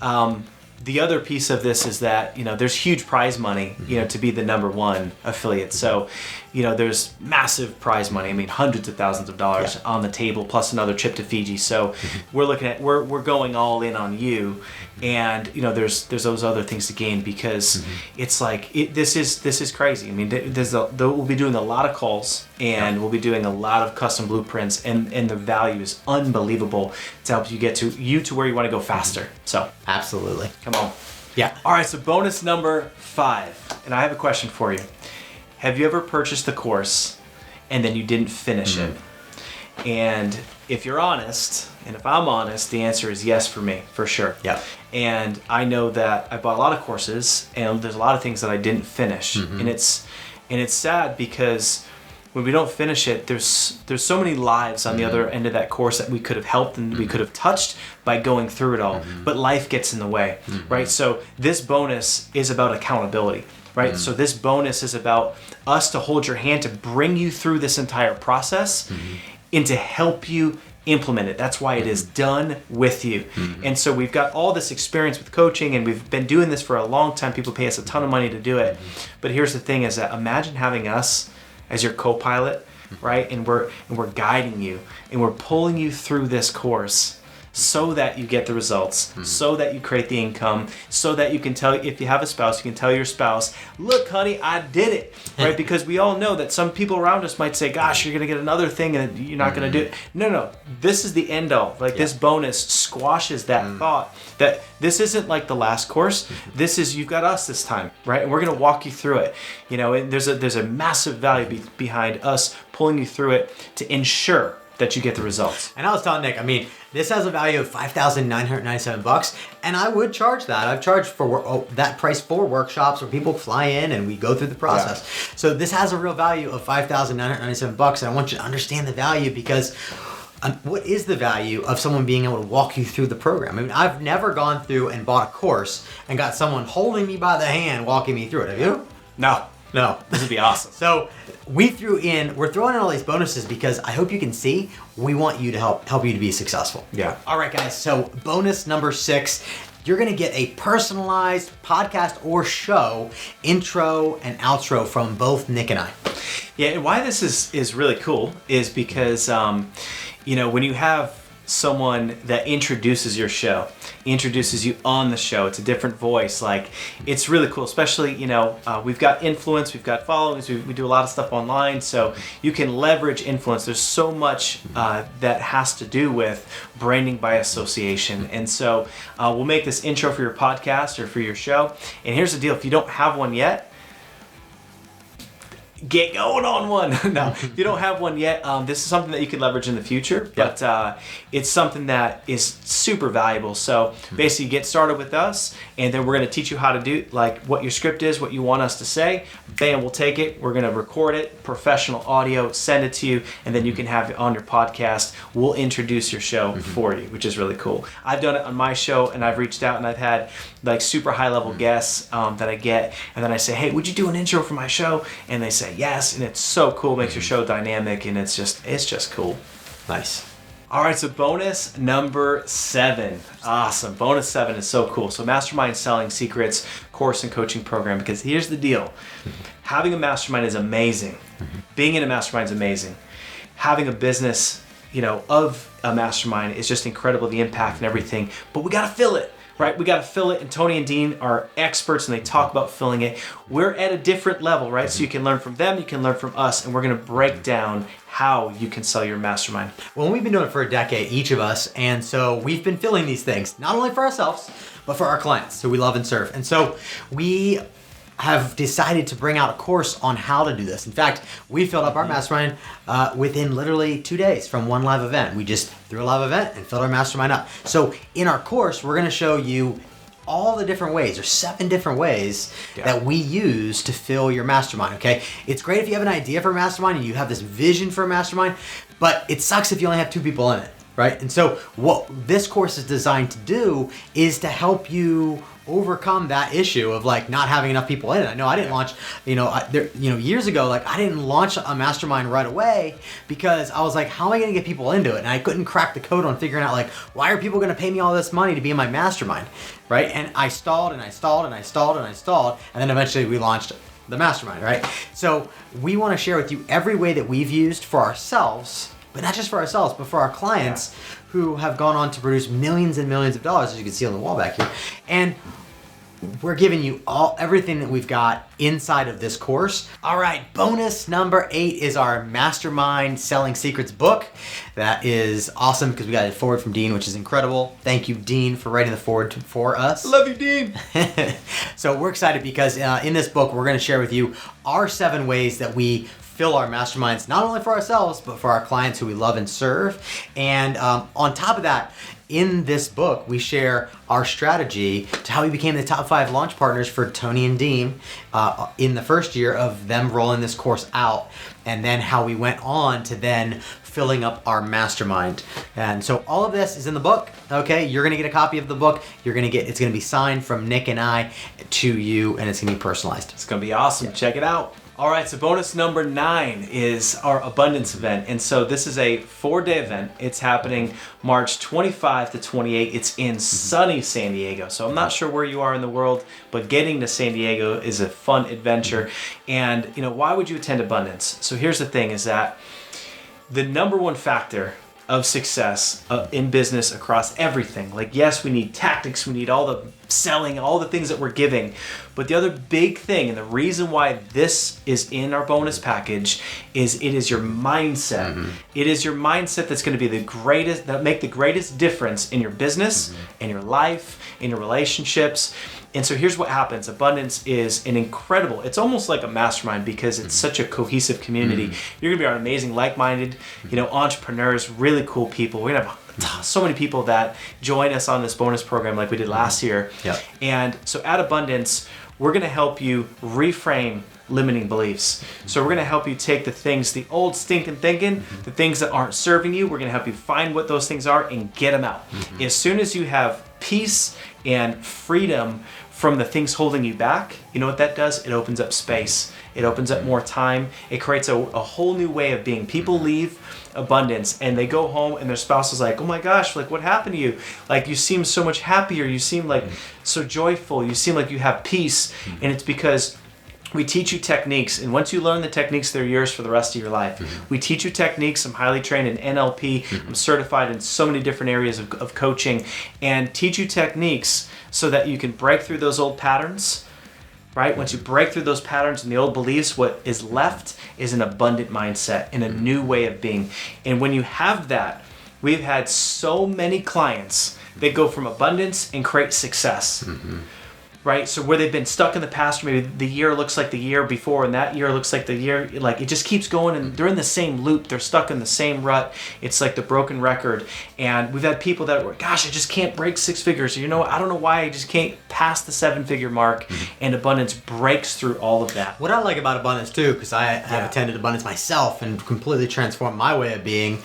The other piece of this is that, there's huge prize money, to be the number one affiliate. So, there's massive prize money. I mean, hundreds of thousands of dollars on the table, plus another trip to Fiji. So we're going all in on you. And, there's those other things to gain, because it's like, this is crazy. I mean, we'll be doing a lot of calls, and we'll be doing a lot of custom blueprints, and the value is unbelievable to help you get to where you want to go faster. So absolutely. Come on. Yeah. All right, so bonus number 5. And I have a question for you. Have you ever purchased the course and then you didn't finish it? And if you're honest, and if I'm honest, the answer is yes for me, for sure. Yeah. And I know that I bought a lot of courses, and there's a lot of things that I didn't finish. And it's sad, because when we don't finish it, there's so many lives on the other end of that course that we could have helped and we could have touched by going through it all. But life gets in the way, right? So this bonus is about accountability, right? So this bonus is about us to hold your hand, to bring you through this entire process and to help you implement it. That's why it is done with you. And so we've got all this experience with coaching, and we've been doing this for a long time. People pay us a ton of money to do it. But here's the thing, is that imagine having us as your co-pilot, right? And we're guiding you, and we're pulling you through this course so that you get the results, so that you create the income, so that you can tell, if you have a spouse, you can tell your spouse, look, honey, I did it, right? Because we all know that some people around us might say, gosh, you're going to get another thing and you're not going to do it. No, this is the end all. Like, this bonus squashes that thought that this isn't like the last course. This is, you've got us this time, right? And we're going to walk you through it. And there's a massive value behind us pulling you through it to ensure that you get the results. And I was telling Nick, I mean, this has a value of $5,997, and I would charge that. I've charged for that price for workshops where people fly in and we go through the process. So this has a real value of $5,997, and I want you to understand the value, because what is the value of someone being able to walk you through the program? I mean, I've never gone through and bought a course and got someone holding me by the hand walking me through it. Have you? No. This would be awesome. So we're throwing in all these bonuses because I hope you can see we want you to help you to be successful. Yeah. All right, guys. So bonus number 6, you're going to get a personalized podcast or show intro and outro from both Nick and I. Yeah, and why this is really cool is because, when you have someone that introduces your show, introduces you on the show, it's a different voice. Like, it's really cool, especially, we've got influence, we've got followings, we do a lot of stuff online, so you can leverage influence. There's so much that has to do with branding by association. And so we'll make this intro for your podcast or for your show. And here's the deal, if you don't have one yet, get going on one. No, if you don't have one yet, this is something that you can leverage in the future, but it's something that is super valuable. So basically, get started with us, and then we're going to teach you how to do, like, what your script is, what you want us to say. Bam, we'll take it, we're going to record it, professional audio, send it to you, and then you can have it on your podcast. We'll introduce your show for you, which is really cool. I've done it on my show, and I've reached out, and I've had like super high level guests that I get, and then I say, hey, would you do an intro for my show? And they say yes, and it's so cool, makes your show dynamic, and it's just cool. Nice. All right, so bonus number 7. Awesome. Bonus 7 is so cool. So Mastermind Selling Secrets course and coaching program, because here's the deal. Having a mastermind is amazing. Being in a mastermind is amazing. Having a business, of a mastermind is just incredible, the impact and everything, but we got to fill it. right? We got to fill it, and Tony and Dean are experts, and they talk about filling it. We're at a different level, right? So you can learn from them, you can learn from us, and we're going to break down how you can sell your mastermind. Well, we've been doing it for a decade, each of us, and so we've been filling these things, not only for ourselves, but for our clients who we love and serve. And so we have decided to bring out a course on how to do this. In fact, we filled up our mastermind within literally 2 days from one live event. We just threw a live event and filled our mastermind up. So in our course, we're going to show you all the different ways. There's 7 different ways that we use to fill your mastermind, okay? It's great if you have an idea for a mastermind and you have this vision for a mastermind, but it sucks if you only have 2 people in it, right? And so what this course is designed to do is to help you overcome that issue of like not having enough people in it. I know I didn't launch, years ago, like I didn't launch a mastermind right away because I was like, how am I going to get people into it? And I couldn't crack the code on figuring out like, why are people going to pay me all this money to be in my mastermind, right? And I stalled and I stalled and I stalled and I stalled. And then eventually we launched the mastermind, right? So we want to share with you every way that we've used for ourselves, but not just for ourselves, but for our clients who have gone on to produce millions and millions of dollars, as you can see on the wall back here. And we're giving you everything that we've got inside of this course. All right, bonus number 8 is our Mastermind Selling Secrets book. That is awesome because we got a forward from Dean, which is incredible. Thank you, Dean, for writing the forward for us. Love you, Dean. So we're excited because in this book, we're going to share with you our 7 ways that we fill our masterminds, not only for ourselves, but for our clients who we love and serve. And on top of that, in this book, we share our strategy to how we became the top 5 launch partners for Tony and Dean in the first year of them rolling this course out, and then how we went on to then filling up our mastermind. And so all of this is in the book, okay? You're gonna get a copy of the book. It's gonna be signed from Nick and I to you, and it's gonna be personalized. It's gonna be awesome. Yeah. Check it out. All right, so bonus number 9 is our abundance event. And so this is a 4-day event. It's happening March 25 to 28. It's in sunny San Diego. So I'm not sure where you are in the world, but getting to San Diego is a fun adventure. And why would you attend abundance? So here's the thing is that the number one factor of success in business across everything. Like, yes, we need tactics, we need all the selling, all the things that we're giving. But the other big thing, and the reason why this is in our bonus package, is it is your mindset. Mm-hmm. It is your mindset that's going to be that make the greatest difference in your business, in your life, in your relationships. And so here's what happens. Abundance is it's almost like a mastermind because it's such a cohesive community. You're going to be around amazing, like-minded, entrepreneurs, really cool people. We're going to have so many people that join us on this bonus program like we did last year. Yep. And so at Abundance, we're going to help you reframe limiting beliefs. So we're going to help you take the old stinking thinking, the things that aren't serving you. We're going to help you find what those things are and get them out. As soon as you have peace and freedom from the things holding you back, you know what that does? It opens up space. It opens up more time. It creates a whole new way of being. People leave Abundance and they go home and their spouse is like, oh my gosh, like what happened to you? Like you seem so much happier. You seem like so joyful. You seem like you have peace. And it's because we teach you techniques, and once you learn the techniques, they're yours for the rest of your life. We teach you techniques. I'm highly trained in NLP. I'm certified in so many different areas of coaching, and teach you techniques so that you can break through those old patterns, right? Once you break through those patterns and the old beliefs, what is left is an abundant mindset and a new way of being. And when you have that, we've had so many clients that go from abundance and create success. Right? So where they've been stuck in the past, maybe the year looks like the year before and that year looks like the year, like it just keeps going and they're in the same loop. They're stuck in the same rut. It's like the broken record. And we've had people that were, gosh, I just can't break 6 figures. I don't know why I just can't pass the 7-figure mark. And Abundance breaks through all of that. What I like about Abundance too, because I have attended Abundance myself and completely transformed my way of being,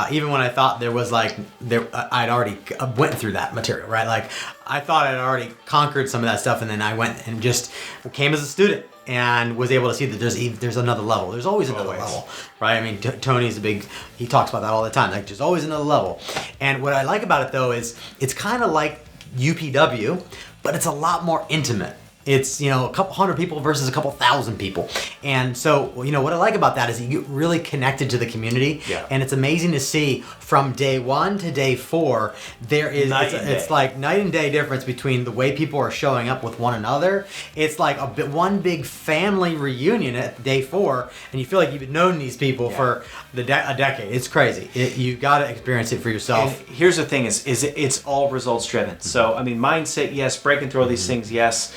even when I thought I'd already went through that material, right? Like I thought I'd already conquered some of that stuff, and then I went and just came as a student and was able to see that there's another level. There's always another level, right? I mean, Tony's he talks about that all the time. Like there's always another level. And what I like about it though is it's kind of like UPW, but it's a lot more intimate. It's, you know, a couple hundred people versus a couple thousand people. And so, you know, what I like about that is you get really connected to the community. Yeah. And it's amazing to see from day 1 to day 4, there is, it's like night and day difference between the way people are showing up with one another. It's like one big family reunion at day 4, and you feel like you've known these people for a decade. It's crazy. You've got to experience it for yourself. And here's the thing is it's all results driven. So, I mean, mindset, yes, breaking through all these things, yes,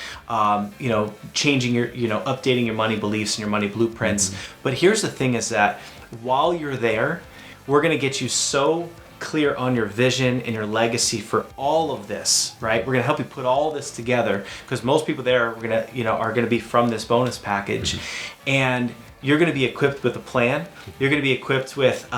you know, changing your, you know, updating your money beliefs and your money blueprints. But here's the thing is that while you're there, we're going to get you so clear on your vision and your legacy for all of this, right? We're going to help you put all this together, because most people there are going to, you know, are going to be from this bonus package. And you're going to be equipped with a plan. You're going to be equipped with,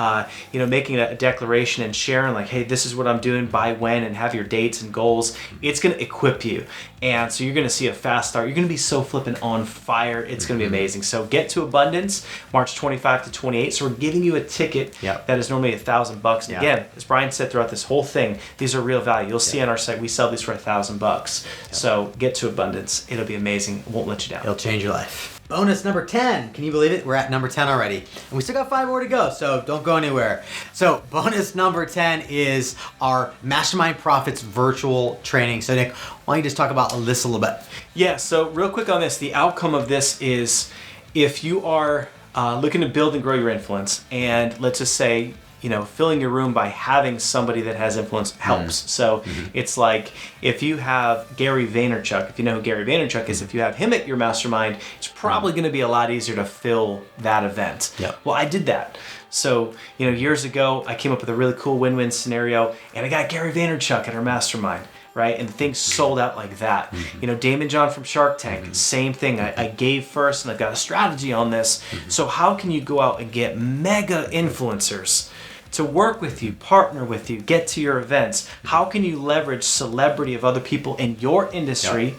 you know, making a declaration and sharing like, hey, this is what I'm doing by when, and have your dates and goals. It's going to equip you. And so you're going to see a fast start. You're going to be so flipping on fire. It's going to be amazing. So get to abundance, March 25 to 28. So we're giving you a ticket that is normally $1,000. And again, as Bryan said throughout this whole thing, these are real value. You'll see on our site, we sell these for $1,000. So get to abundance. It'll be amazing. It won't let you down. It'll change your life. Bonus number 10. Can you believe it? We're at number 10 already. And we still got 5 more to go, so don't go anywhere. So bonus number 10 is our Mastermind Profits virtual training. So Nick, why don't you just talk about this a little bit? Yeah, so real quick on this, the outcome of this is if you are looking to build and grow your influence, and let's just say, you know, filling your room by having somebody that has influence helps. So it's like if you have Gary Vaynerchuk, if you know who Gary Vaynerchuk is, if you have him at your mastermind, it's probably going to be a lot easier to fill that event. Well, I did that. So, you know, years ago, I came up with a really cool win-win scenario, and I got Gary Vaynerchuk at our mastermind. Right? And things sold out like that. You know, Damon John from Shark Tank, same thing. I gave first, and I've got a strategy on this. So how can you go out and get mega influencers to work with you, partner with you, get to your events? How can you leverage celebrity of other people in your industry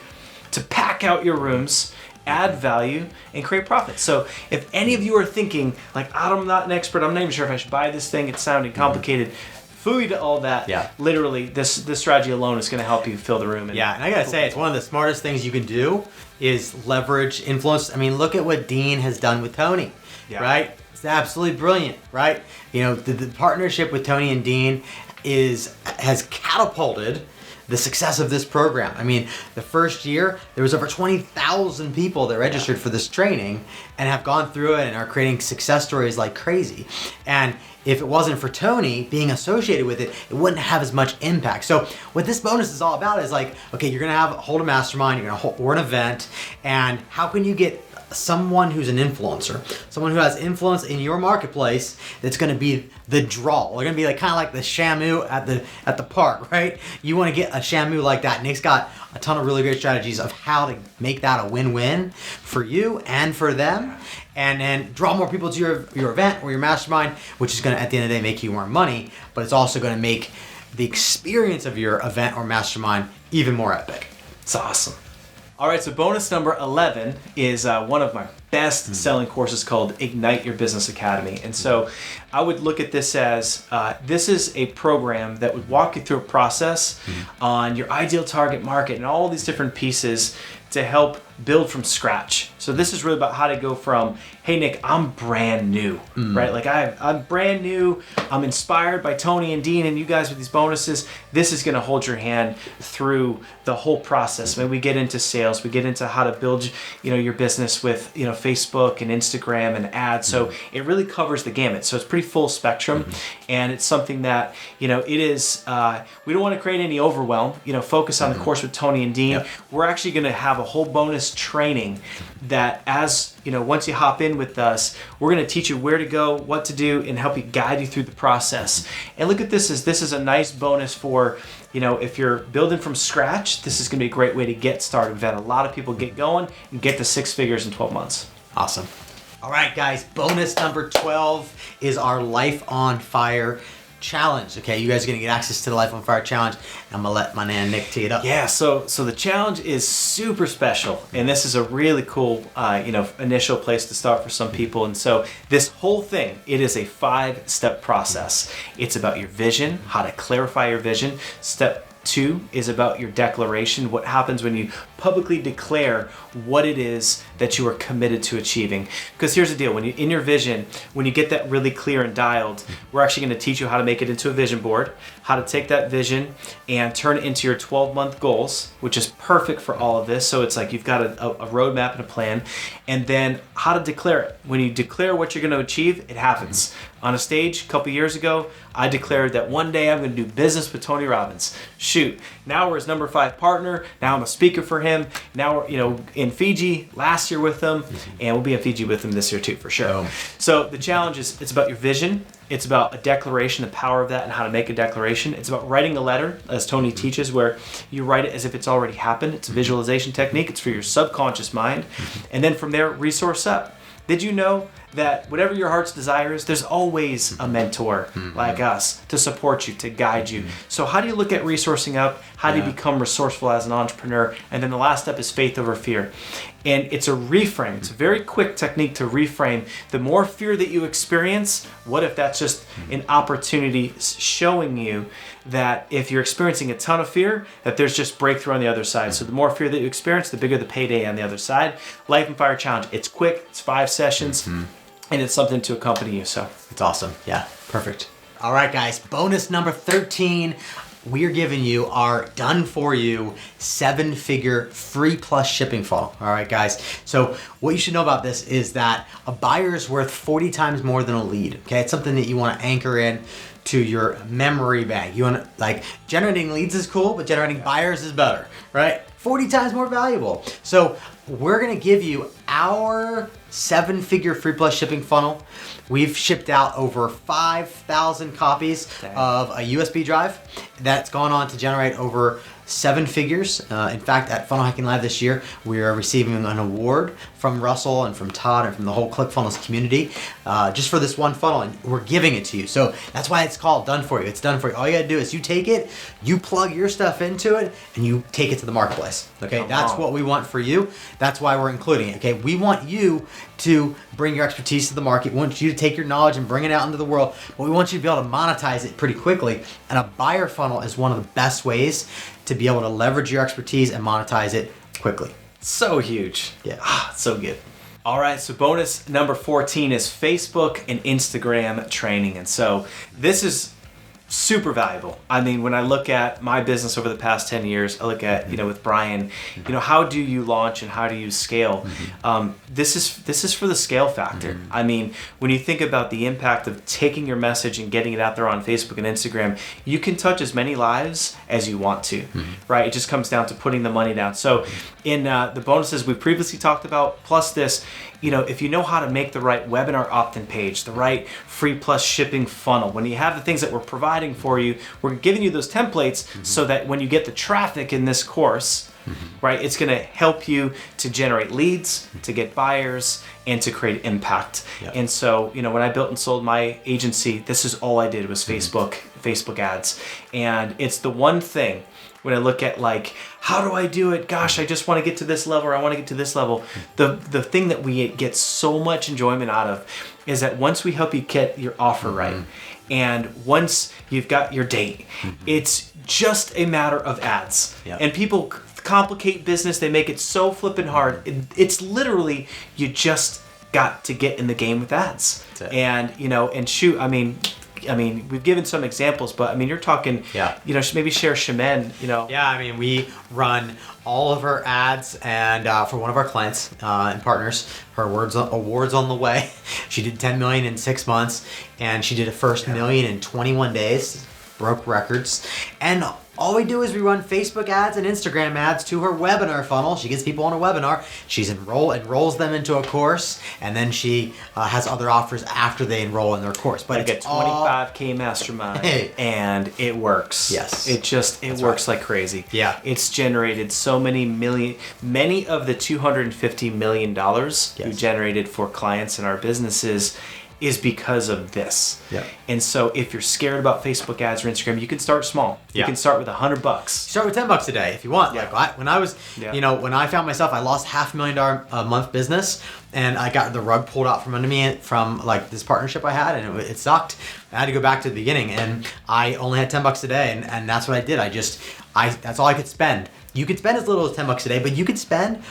to pack out your rooms, add value, and create profit? So if any of you are thinking, like, I'm not an expert, I'm not even sure if I should buy this thing, it's sounding complicated, fooey to all that. Literally, this strategy alone is going to help you fill the room. And and I gotta say, it's one of the smartest things you can do is leverage influence. I mean, look at what Dean has done with Tony, right? It's absolutely brilliant, right? You know, the partnership with Tony and Dean has catapulted the success of this program. I mean, the first year, there was over 20,000 people that registered for this training and have gone through it and are creating success stories like crazy. And if it wasn't for Tony being associated with it, it wouldn't have as much impact. So what this bonus is all about is like, okay, you're gonna hold a mastermind, or an event, and how can you get someone who's an influencer, someone who has influence in your marketplace that's going to be the draw. They're going to be like kind of like the Shamu at the park, right? You want to get a Shamu like that. Nick's got a ton of really great strategies of how to make that a win-win for you and for them, and then draw more people to your event or your mastermind, which is going to, at the end of the day, make you more money, but it's also going to make the experience of your event or mastermind even more epic. It's awesome. All right, so bonus number 11 is one of my best selling courses called Ignite Your Business Academy. And so I would look at this as this is a program that would walk you through a process on your ideal target market and all these different pieces to help build from scratch. So this is really about how to go from, hey Nick, I'm brand new, right? Like I'm brand new, I'm inspired by Tony and Dean and you guys with these bonuses. This is gonna hold your hand through the whole process. When we get into sales, we get into how to build, your business with, Facebook and Instagram and ads. So it really covers the gamut. So it's pretty full spectrum, and it's something that, it is, we don't want to create any overwhelm, focus on the course with Tony and Dean. Yep. We're actually gonna have a whole bonus training that once you hop in with us, we're going to teach you where to go, what to do, and help you guide you through the process. And look at this is a nice bonus for, if you're building from scratch, this is going to be a great way to get started. We've had a lot of people get going and get to 6 figures in 12 months. Awesome. All right, guys, bonus number 12 is our Life on Fire challenge. Okay, you guys are gonna get access to the Life on Fire challenge. I'm gonna let my man Nick tee it up. Yeah, so the challenge is super special, and this is a really cool initial place to start for some people. And so this whole thing, it is a 5-step process. It's about your vision, how to clarify your vision. Step 2 is about your declaration, what happens when you publicly declare what it is that you are committed to achieving. Because here's the deal, when you in your vision, when you get that really clear and dialed, we're actually going to teach you how to make it into a vision board, how to take that vision and turn it into your 12-month goals, which is perfect for all of this. So it's like you've got a roadmap and a plan, and then how to declare it. When you declare what you're going to achieve, it happens. On a stage a couple years ago, I declared that one day I'm going to do business with Tony Robbins. Shoot, now we're his number 5 partner. Now I'm a speaker for him. Now we're in Fiji last year with him, and we'll be in Fiji with him this year too, for sure. Oh. So the challenge is, it's about your vision. It's about a declaration, the power of that, and how to make a declaration. It's about writing a letter, as Tony teaches, where you write it as if it's already happened. It's a visualization technique. It's for your subconscious mind. And then from there, resource up. Did you know that whatever your heart's desire is, there's always a mentor like us to support you, to guide you. So how do you look at resourcing up? How do you become resourceful as an entrepreneur? And then the last step is faith over fear. And it's a reframe. It's a very quick technique to reframe. The more fear that you experience, what if that's just an opportunity showing you that if you're experiencing a ton of fear, that there's just breakthrough on the other side. So the more fear that you experience, the bigger the payday on the other side. Life and Fire Challenge. It's quick. It's 5 sessions. And it's something to accompany you. So it's awesome. Yeah, perfect. All right, guys. Bonus number 13. We're giving you our done-for-you 7-figure free plus shipping funnel. All right, guys. So what you should know about this is that a buyer is worth 40 times more than a lead. Okay, it's something that you want to anchor in to your memory bank. You want to, like, generating leads is cool, but generating buyers is better, right? 40 times more valuable. So we're gonna give you our 7-figure free plus shipping funnel. We've shipped out over 5,000 copies of a USB drive that's gone on to generate over 7 figures. In fact, at Funnel Hacking Live this year, we are receiving an award from Russell and from Todd and from the whole ClickFunnels community just for this one funnel, and we're giving it to you. So that's why it's called Done For You. It's done for you. All you gotta do is you take it, you plug your stuff into it, and you take it to the marketplace. Okay, that's what we want for you. That's why we're including it. Okay, we want you to bring your expertise to the market. We want you to take your knowledge and bring it out into the world, but we want you to be able to monetize it pretty quickly. And a buyer funnel is one of the best ways to be able to leverage your expertise and monetize it quickly. So huge. Yeah. So good. All right, so bonus number 14 is Facebook and Instagram training. And so this is super valuable. I mean, when I look at my business over the past 10 years, I look at, with Bryan, how do you launch and how do you scale? This is for the scale factor. I mean, when you think about the impact of taking your message and getting it out there on Facebook and Instagram, you can touch as many lives as you want to, right? It just comes down to putting the money down. So in the bonuses we previously talked about, plus this, if you know how to make the right webinar opt-in page, the right free plus shipping funnel, when you have the things that we're providing for you, we're giving you those templates so that when you get the traffic in this course, right, it's going to help you to generate leads, to get buyers, and to create impact. And so, when I built and sold my agency, this is all I did was Facebook ads. And it's the one thing when I look at, like, how do I do it? Gosh, I just want to get to this level, or I want to get to this level. The thing that we get so much enjoyment out of is that once we help you get your offer right, and once you've got your date, it's just a matter of ads. And people complicate business. They make it so flippin' hard. It's literally, you just got to get in the game with ads. And, and shoot, I mean, we've given some examples, but you're talking, maybe share Shemen, Yeah, I mean, we run all of her ads, and for one of our clients and partners, her awards on the way. She did 10 million in 6 months, and she did a first million in 21 days, broke records. And all we do is we run Facebook ads and Instagram ads to her webinar funnel. She gets people on a webinar. She's enrolls them into a course, and then she has other offers after they enroll in their course. But it's a 25K Mastermind, and it works. Yes, it works like crazy. Yeah, it's generated so many of the $250 million we generated for clients in our businesses is because of this. Yeah. And so if you're scared about Facebook ads or Instagram, you can start small. You Yeah. can start with $100. Start with $10 a day if you want. Yeah. Like when I was, when I found myself, I lost $500,000 a month business, and I got the rug pulled out from under me from like this partnership I had, and it sucked. I had to go back to the beginning, and I only had $10 a day, and that's what I did. That's all I could spend. You could spend as little as $10 a day, but you could spend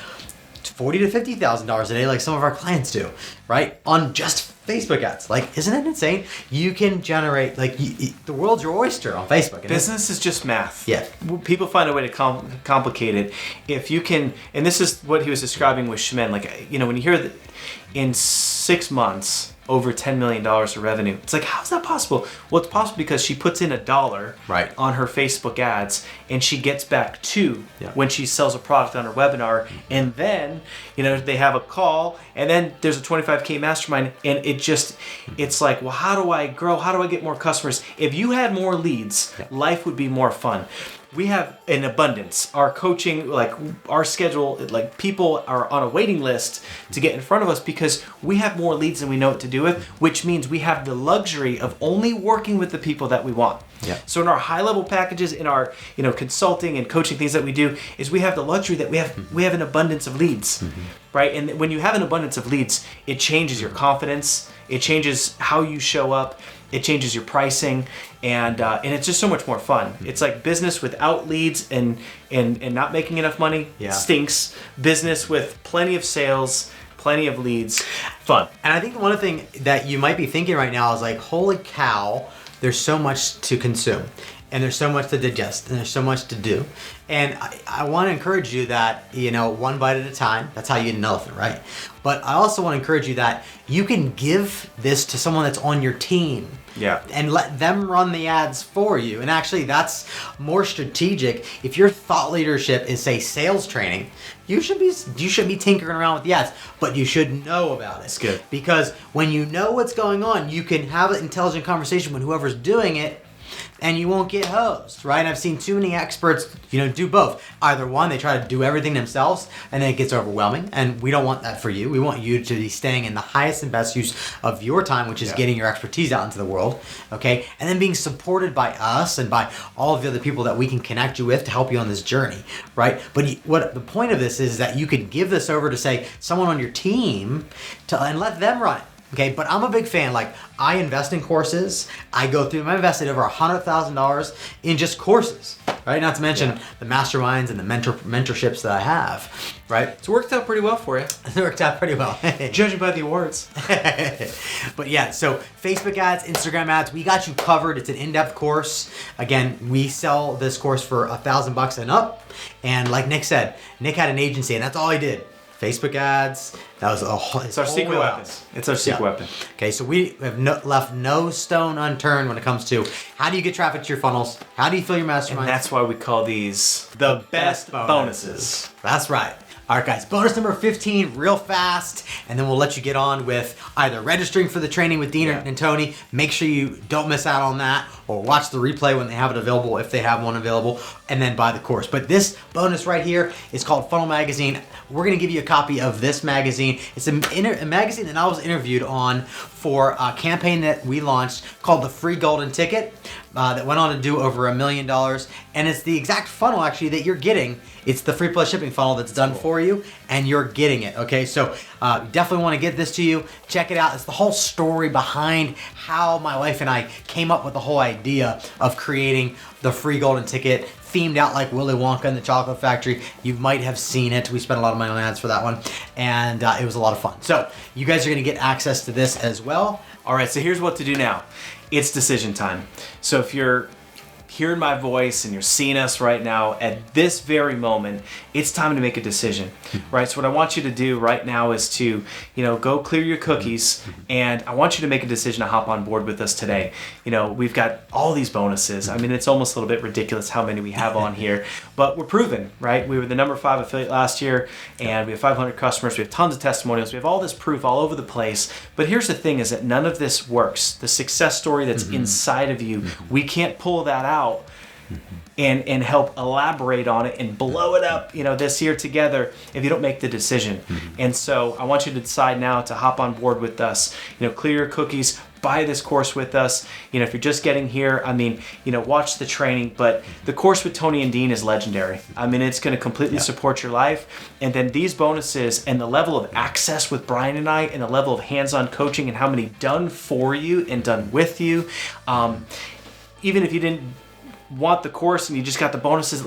$40,000 to $50,000 a day, like some of our clients do, right? On just Facebook ads. Like, isn't it insane? You can generate, like, the world's your oyster on Facebook. Business is just math. Yeah. People find a way to complicate it. If you can, and this is what he was describing with Shemin, like, when you hear that in 6 months, over $10 million of revenue. It's like, how's that possible? Well, it's possible because she puts in $1 on her Facebook ads, and she gets back $2 when she sells a product on her webinar. And then, they have a call, and then there's a 25K mastermind, and it's like, well, how do I grow? How do I get more customers? If you had more leads, life would be more fun. We have an abundance. Our coaching, like our schedule, like people are on a waiting list to get in front of us because we have more leads than we know what to do with, which means we have the luxury of only working with the people that we want. Yeah. So in our high level packages, in our consulting and coaching things that we do, is we have the luxury that we have an abundance of leads, right? And when you have an abundance of leads, it changes your confidence. It changes how you show up. It changes your pricing, and it's just so much more fun. It's like business without leads and not making enough money stinks. Business with plenty of sales, plenty of leads, fun. And I think one thing that you might be thinking right now is like, holy cow, there's so much to consume, and there's so much to digest, and there's so much to do. And I want to encourage you that, one bite at a time, that's how you eat an elephant, right? But I also want to encourage you that you can give this to someone that's on your team. Yeah. And let them run the ads for you. And actually, that's more strategic. If your thought leadership is, say, sales training, you should be tinkering around with the ads, but you should know about it. That's good. Because when you know what's going on, you can have an intelligent conversation with whoever's doing it, and you won't get hosed, right? And I've seen too many experts, do both. Either one, they try to do everything themselves, and then it gets overwhelming. And we don't want that for you. We want you to be staying in the highest and best use of your time, which is getting your expertise out into the world, okay? And then being supported by us and by all of the other people that we can connect you with to help you on this journey, right? But what the point of this is that you could give this over to, say, someone on your team and let them run it. Okay, but I'm a big fan. Like, I invest in courses. I invested over $100,000 in just courses, right? Not to mention the masterminds and the mentorships that I have, right? It's worked out pretty well for you. It worked out pretty well. Judging by the awards. But yeah, so Facebook ads, Instagram ads, we got you covered. It's an in-depth course. Again, we sell this course for $1,000 and up. And like Nick said, Nick had an agency, and that's all he did. Facebook ads. That was it's our secret weapon. It's our secret weapon. Okay, so we have left no stone unturned when it comes to how do you get traffic to your funnels? How do you fill your masterminds? And that's why we call these the best bonuses. That's right. All right, guys, bonus number 15, real fast, and then we'll let you get on with either registering for the training with Dean and Tony. Make sure you don't miss out on that, or watch the replay when they have it available, if they have one available, and then buy the course. But this bonus right here is called Funnel Magazine. We're going to give you a copy of this magazine. It's a magazine that I was interviewed on for a campaign that we launched called the Free Golden Ticket that went on to do over $1 million. And it's the exact funnel, actually, that you're getting. It's the free plus shipping funnel that's done for you, and you're getting it, okay? So definitely want to get this to you. Check it out. It's the whole story behind how my wife and I came up with the whole idea of creating the Free Golden Ticket, themed out like Willy Wonka and the Chocolate Factory. You might have seen it. We spent a lot of money on ads for that one, and it was a lot of fun. So you guys are going to get access to this as well. All right, so here's what to do now. It's decision time. So if you're hearing my voice and you're seeing us right now at this very moment, it's time to make a decision, right? So what I want you to do right now is to, go clear your cookies, and I want you to make a decision to hop on board with us today. We've got all these bonuses. I mean, it's almost a little bit ridiculous how many we have on here, but we're proven, right? We were the number 5 affiliate last year, and we have 500 customers. We have tons of testimonials. We have all this proof all over the place. But here's the thing, is that none of this works. The success story that's inside of you, we can't pull that out and help elaborate on it and blow it up, this year together if you don't make the decision. And so I want you to decide now to hop on board with us. Clear your cookies, buy this course with us. If you're just getting here, watch the training, but the course with Tony and Dean is legendary. It's going to completely support your life. And then these bonuses and the level of access with Bryan and I and the level of hands-on coaching and how many done for you and done with you. Even if you didn't want the course and you just got the bonuses,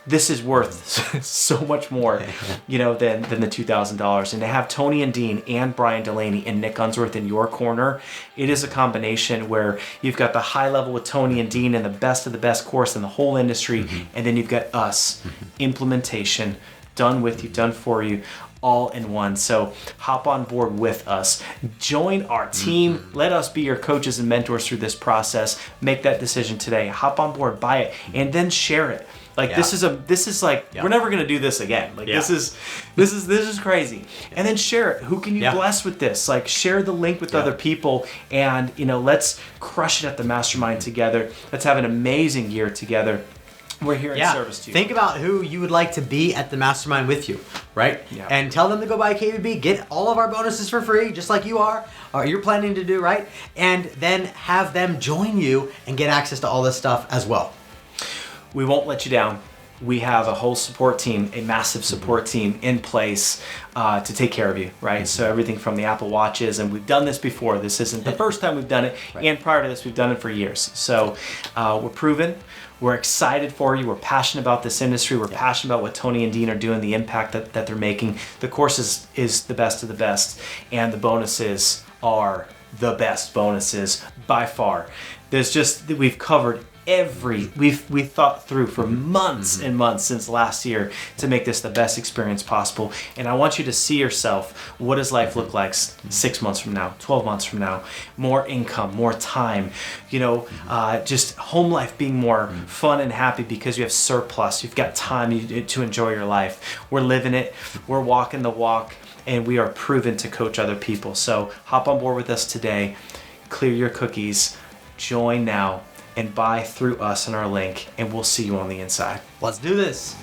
this is worth so much more, than the $2,000. And to have Tony and Dean and Bryan Dulaney and Nick Unsworth in your corner, it is a combination where you've got the high level with Tony and Dean and the best of the best course in the whole industry, and then you've got us, implementation, done with you, done for you, all in one. So hop on board with us. Join our team. Let us be your coaches and mentors through this process. Make that decision today. Hop on board, buy it, and then share it. This is we're never gonna do this again. This is crazy. And then share it. Who can you bless with this? Share the link with other people, and let's crush it at the Mastermind together. Let's have an amazing year together. We're here in service to you. Think about who you would like to be at the Mastermind with you, right? Yeah. And tell them to go buy KBB, get all of our bonuses for free, just like you are, or you're planning to do, right? And then have them join you and get access to all this stuff as well. We won't let you down. We have a whole support team, a massive support team in place to take care of you, right? So everything from the Apple Watches, and we've done this before. This isn't the first time we've done it, and prior to this, we've done it for years. So we're proven. We're excited for you. We're passionate about this industry. We're passionate about what Tony and Dean are doing, the impact that they're making. The course is the best of the best, and the bonuses are the best bonuses by far. We've covered we've thought through for months and months since last year to make this the best experience possible. And I want you to see yourself, what does life look like 6 months from now, 12 months from now? More income, more time, just home life being more fun and happy because you have surplus, you've got time to enjoy your life. We're living it, we're walking the walk, and we are proven to coach other people. So hop on board with us today, clear your cookies, join now, and buy through us and our link, and we'll see you on the inside. Let's do this.